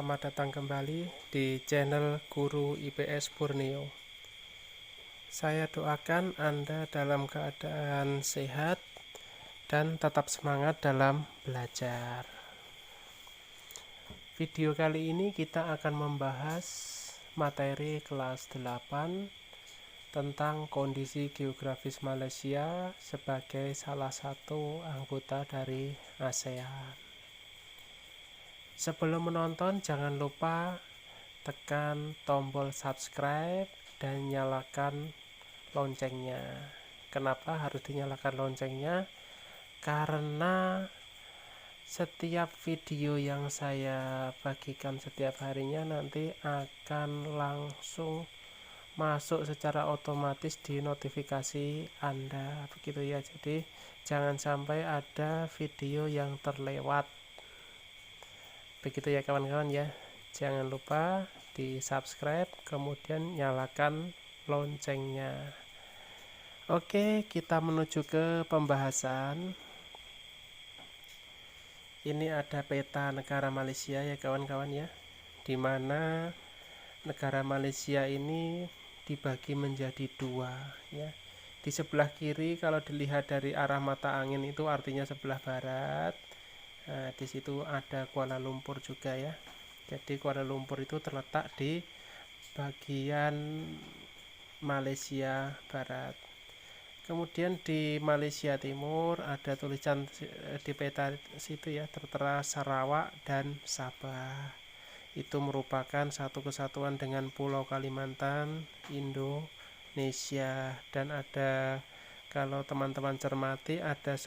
selamat datang kembali di channel Guru IPS Borneo. Saya doakan Anda dalam keadaan sehat dan tetap semangat dalam belajar. Video kali ini kita akan membahas materi kelas 8 tentang kondisi geografis Malaysia sebagai salah satu anggota dari ASEAN. Sebelum menonton, jangan lupa tekan tombol subscribe dan nyalakan loncengnya. Kenapa harus dinyalakan loncengnya? Karena setiap video yang saya bagikan setiap harinya nanti akan langsung masuk secara otomatis di notifikasi Anda, begitu ya. Jadi jangan sampai ada video yang terlewat. Begitu ya kawan-kawan ya. Jangan lupa di subscribe, kemudian nyalakan loncengnya. Oke, kita menuju ke pembahasan. Ini ada peta negara Malaysia ya kawan-kawan ya, di mana negara Malaysia ini dibagi menjadi dua ya. Di sebelah kiri kalau dilihat dari arah mata angin itu artinya sebelah barat. Nah, di situ ada Kuala Lumpur juga ya. Jadi Kuala Lumpur itu terletak di bagian Malaysia Barat. Kemudian di Malaysia Timur ada tulisan di peta situ ya, tertera Sarawak dan Sabah. Itu merupakan satu kesatuan dengan Pulau Kalimantan, Indonesia. Dan ada, kalau teman-teman cermati, ada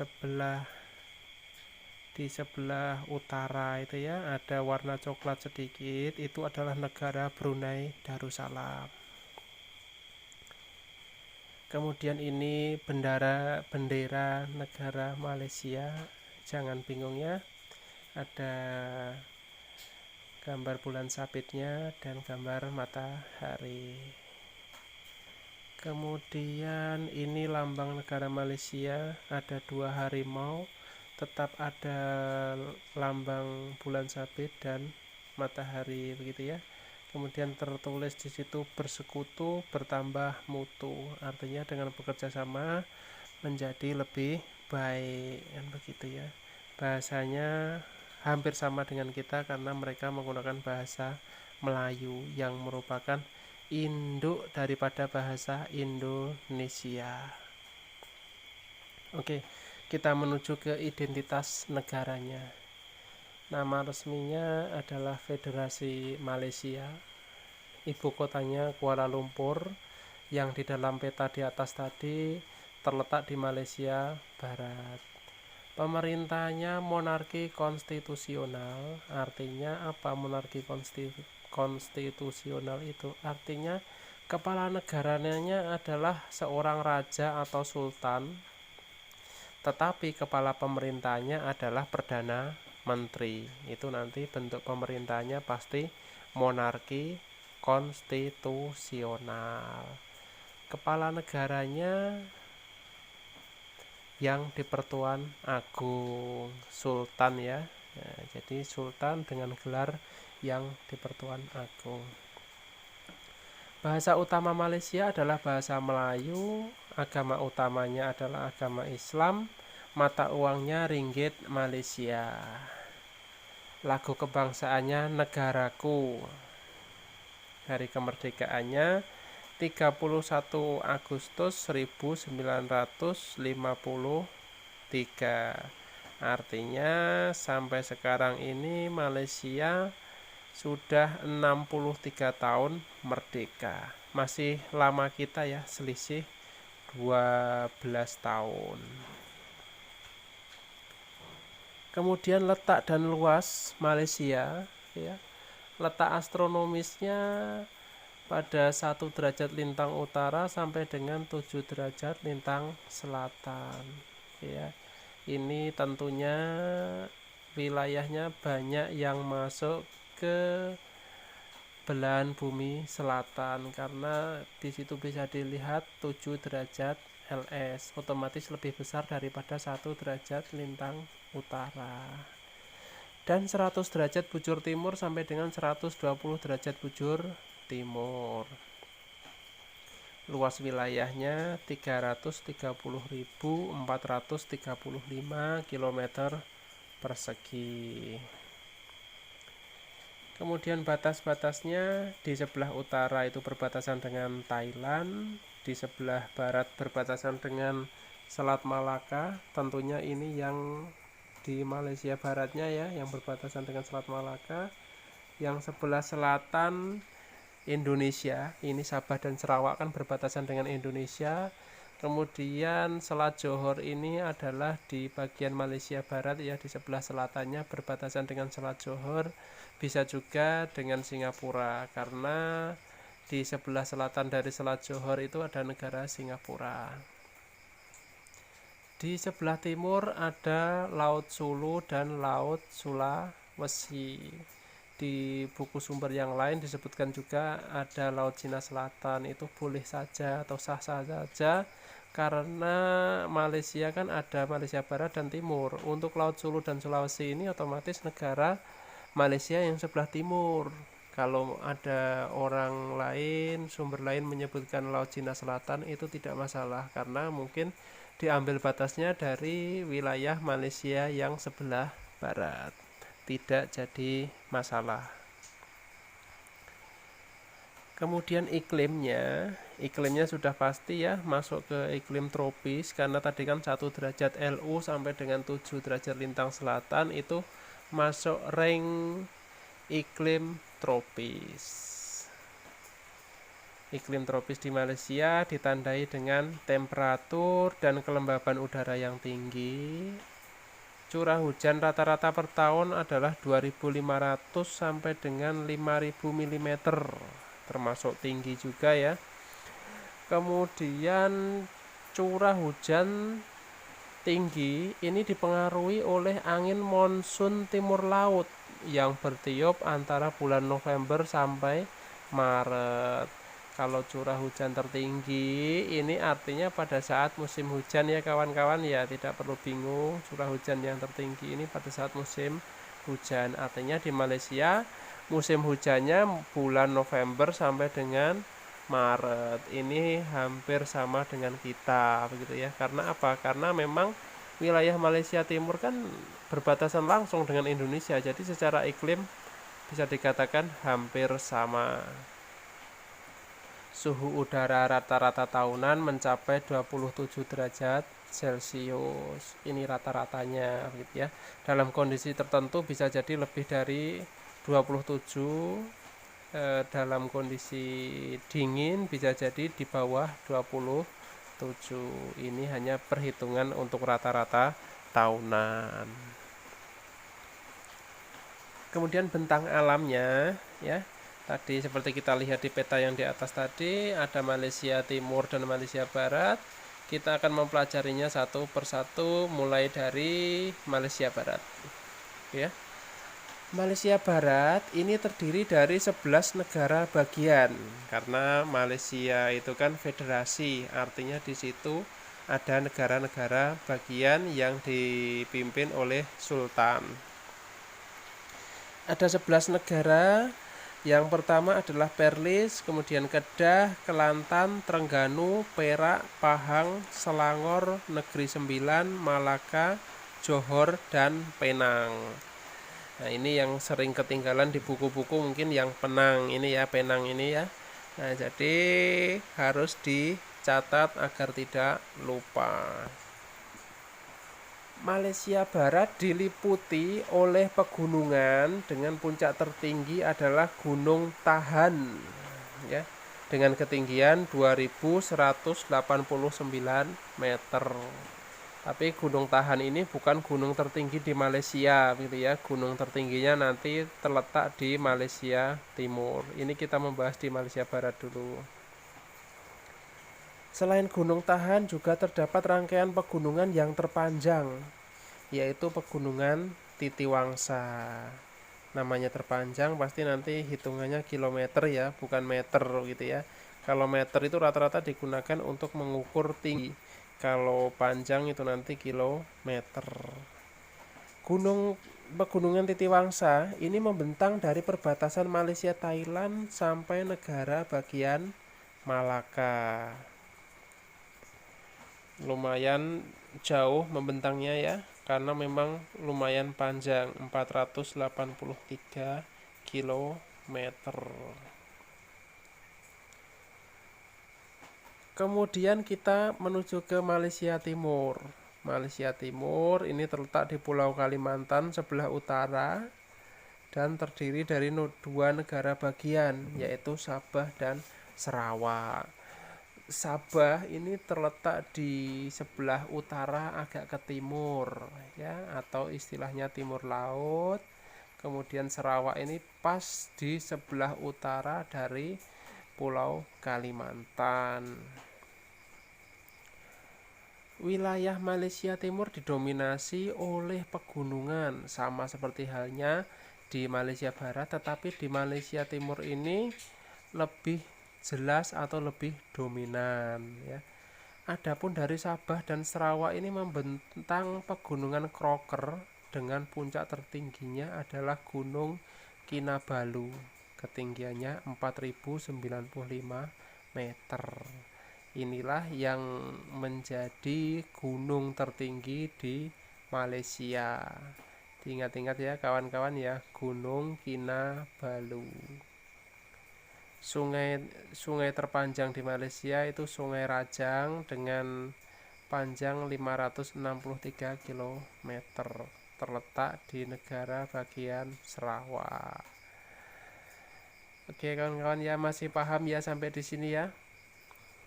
di sebelah utara itu ya, ada warna coklat sedikit, itu adalah negara Brunei Darussalam. Kemudian ini bendera negara Malaysia, jangan bingung ya, ada gambar bulan sabitnya dan gambar matahari. Kemudian ini lambang negara Malaysia, ada dua harimau, tetap ada lambang bulan sabit dan matahari begitu ya. Kemudian tertulis di situ bersekutu bertambah mutu, artinya dengan bekerja sama menjadi lebih baik kan begitu ya. Bahasanya hampir sama dengan kita karena mereka menggunakan bahasa Melayu yang merupakan induk daripada bahasa Indonesia. Oke, kita menuju ke identitas negaranya. Nama resminya adalah Federasi Malaysia. Ibu kotanya Kuala Lumpur, yang di dalam peta di atas tadi terletak di Malaysia Barat. Pemerintahnya monarki konstitusional. Artinya apa monarki konstitusional itu? Artinya kepala negaranya adalah seorang raja atau sultan, tetapi kepala pemerintahnya adalah perdana menteri. Itu nanti bentuk pemerintahnya pasti monarki konstitusional. Kepala negaranya yang di Pertuan Agung, sultan ya. Nah, jadi sultan dengan gelar yang di Pertuan Agung. Bahasa utama Malaysia adalah bahasa Melayu, agama utamanya adalah agama Islam, mata uangnya ringgit Malaysia. Lagu kebangsaannya Negaraku. Hari kemerdekaannya 31 Agustus 1953. Artinya sampai sekarang ini Malaysia sudah 63 tahun merdeka. Masih lama kita ya, selisih 12 tahun. Kemudian letak dan luas Malaysia ya. Letak astronomisnya pada 1 derajat lintang utara sampai dengan 7 derajat lintang selatan ya. Ini tentunya wilayahnya banyak yang masuk ke belahan bumi selatan karena di situ bisa dilihat 7 derajat LS, otomatis lebih besar daripada 1 derajat lintang utara. dan 100 derajat bujur timur sampai dengan 120 derajat bujur timur. Luas wilayahnya 330.435 km persegi. Kemudian batas-batasnya, di sebelah utara itu berbatasan dengan Thailand, di sebelah barat berbatasan dengan Selat Malaka. Tentunya ini yang di Malaysia baratnya ya, yang berbatasan dengan Selat Malaka. Yang sebelah selatan Indonesia, ini Sabah dan Sarawak kan berbatasan dengan Indonesia. Kemudian Selat Johor ini adalah di bagian Malaysia barat ya, di sebelah selatannya berbatasan dengan Selat Johor. Bisa juga dengan Singapura, karena di sebelah selatan dari Selat Johor itu ada negara Singapura. Di sebelah timur ada Laut Sulu dan Laut Sulawesi. Di buku sumber yang lain disebutkan juga ada Laut Cina Selatan. Itu boleh saja atau sah-sah saja, karena Malaysia kan ada Malaysia Barat dan Timur. Untuk Laut Sulu dan Sulawesi ini otomatis negara Malaysia yang sebelah timur. Kalau ada orang lain, sumber lain menyebutkan Laut Cina Selatan, itu tidak masalah, karena mungkin diambil batasnya dari wilayah Malaysia yang sebelah barat. Tidak jadi masalah. Kemudian iklimnya sudah pasti ya, masuk ke iklim tropis, karena tadi kan 1 derajat LU sampai dengan 7 derajat lintang selatan itu masuk rank iklim tropis. Iklim tropis di Malaysia ditandai dengan temperatur dan kelembaban udara yang tinggi. Curah hujan rata-rata per tahun adalah 2.500 sampai dengan 5.000 mm, termasuk tinggi juga ya. Kemudian curah hujan tinggi ini dipengaruhi oleh angin monsun timur laut yang bertiup antara bulan November sampai Maret. Kalau curah hujan tertinggi ini artinya pada saat musim hujan ya kawan-kawan ya, tidak perlu bingung. Curah hujan yang tertinggi ini pada saat musim hujan, artinya di Malaysia musim hujannya bulan November sampai dengan Maret. Ini hampir sama dengan kita begitu ya. Karena apa? Karena memang wilayah Malaysia Timur kan berbatasan langsung dengan Indonesia, jadi secara iklim bisa dikatakan hampir sama. Suhu udara rata-rata tahunan mencapai 27 derajat Celcius. Ini rata-ratanya gitu ya. Dalam kondisi tertentu bisa jadi lebih dari 27, dalam kondisi dingin bisa jadi di bawah 27. Ini hanya perhitungan untuk rata-rata tahunan. Kemudian bentang alamnya ya. Tadi seperti kita lihat di peta yang di atas tadi, ada Malaysia Timur dan Malaysia Barat. Kita akan mempelajarinya satu persatu mulai dari Malaysia Barat. Ya. Malaysia Barat ini terdiri dari 11 negara bagian, karena Malaysia itu kan federasi, artinya di situ ada negara-negara bagian yang dipimpin oleh sultan. Ada 11 negara. Yang pertama adalah Perlis, kemudian Kedah, Kelantan, Terengganu, Perak, Pahang, Selangor, Negeri Sembilan, Malaka, Johor, dan Penang. Nah, ini yang sering ketinggalan di buku-buku mungkin yang Penang ini ya, Penang ini ya. Nah, jadi harus dicatat agar tidak lupa. Malaysia Barat diliputi oleh pegunungan dengan puncak tertinggi adalah Gunung Tahan ya, dengan ketinggian 2189 meter. Tapi Gunung Tahan ini bukan gunung tertinggi di Malaysia gitu ya. Gunung tertingginya nanti terletak di Malaysia Timur. Ini kita membahas di Malaysia Barat dulu. Selain Gunung Tahan juga terdapat rangkaian pegunungan yang terpanjang, yaitu Pegunungan Titiwangsa. Namanya terpanjang pasti nanti hitungannya kilometer ya, bukan meter gitu ya. Kalau meter itu rata-rata digunakan untuk mengukur tinggi. Kalau panjang itu nanti kilometer. Gunung Pegunungan Titiwangsa ini membentang dari perbatasan Malaysia Thailand sampai negara bagian Malaka. Lumayan jauh membentangnya ya, karena memang lumayan panjang, 483 km. Kemudian kita menuju ke Malaysia Timur. Malaysia Timur ini terletak di Pulau Kalimantan sebelah utara dan terdiri dari dua negara bagian, yaitu Sabah dan Sarawak. Sabah ini terletak di sebelah utara agak ke timur ya, atau istilahnya timur laut. Kemudian Sarawak ini pas di sebelah utara dari Pulau Kalimantan. Wilayah Malaysia Timur didominasi oleh pegunungan, sama seperti halnya di Malaysia Barat, tetapi di Malaysia Timur ini lebih jelas atau lebih dominan ya. Adapun dari Sabah dan Sarawak ini membentang pegunungan Crocker dengan puncak tertingginya adalah Gunung Kinabalu. Ketinggiannya 4095 meter. Inilah yang menjadi gunung tertinggi di Malaysia. Diingat-ingat ya kawan-kawan ya, Gunung Kinabalu. Sungai terpanjang di Malaysia itu Sungai Rajang dengan panjang 563 km, terletak di negara bagian Sarawak. Oke kawan-kawan ya, masih paham ya sampai di sini ya?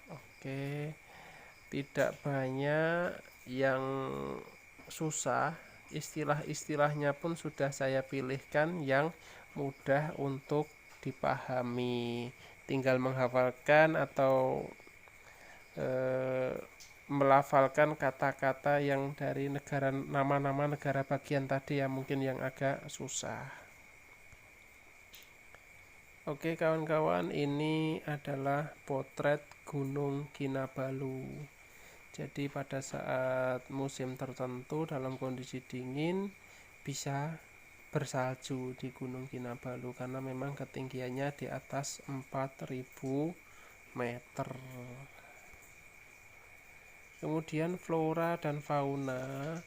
Oke, tidak banyak yang susah, istilah-istilahnya pun sudah saya pilihkan yang mudah untuk dipahami. Tinggal menghafalkan atau melafalkan kata-kata yang dari nama-nama negara bagian tadi ya, mungkin yang agak susah. Oke kawan-kawan, ini adalah potret Gunung Kinabalu. Jadi pada saat musim tertentu dalam kondisi dingin bisa bersalju di Gunung Kinabalu karena memang ketinggiannya di atas 4000 meter. Kemudian flora dan fauna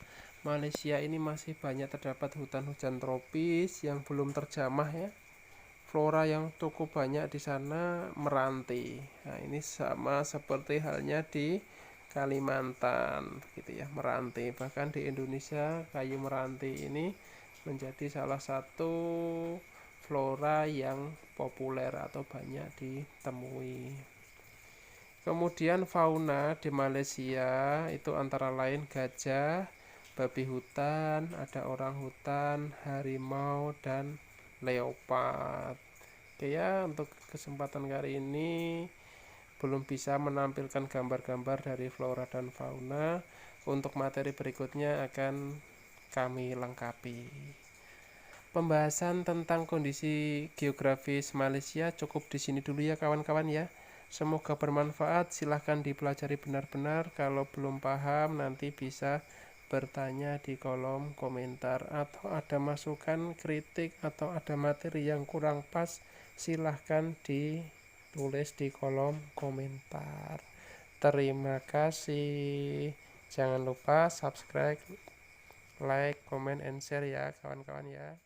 Malaysia ini masih banyak terdapat hutan-hujan tropis yang belum terjamah ya. Flora yang cukup banyak di sana meranti. Nah, ini sama seperti halnya di Kalimantan gitu ya, meranti. Bahkan di Indonesia kayu meranti ini menjadi salah satu flora yang populer atau banyak ditemui. Kemudian fauna di Malaysia itu antara lain gajah, babi hutan, ada orang hutan, harimau, dan leopard. Oke ya, untuk kesempatan kali ini belum bisa menampilkan gambar-gambar dari flora dan fauna. Untuk materi berikutnya akan kami lengkapi. Pembahasan tentang kondisi geografis Malaysia cukup di sini dulu ya kawan-kawan ya. Semoga bermanfaat, silahkan dipelajari benar-benar. Kalau belum paham nanti bisa bertanya di kolom komentar, atau ada masukan, kritik, atau ada materi yang kurang pas, silahkan ditulis di kolom komentar. Terima kasih. Jangan lupa subscribe, like, comment, and share ya kawan-kawan ya.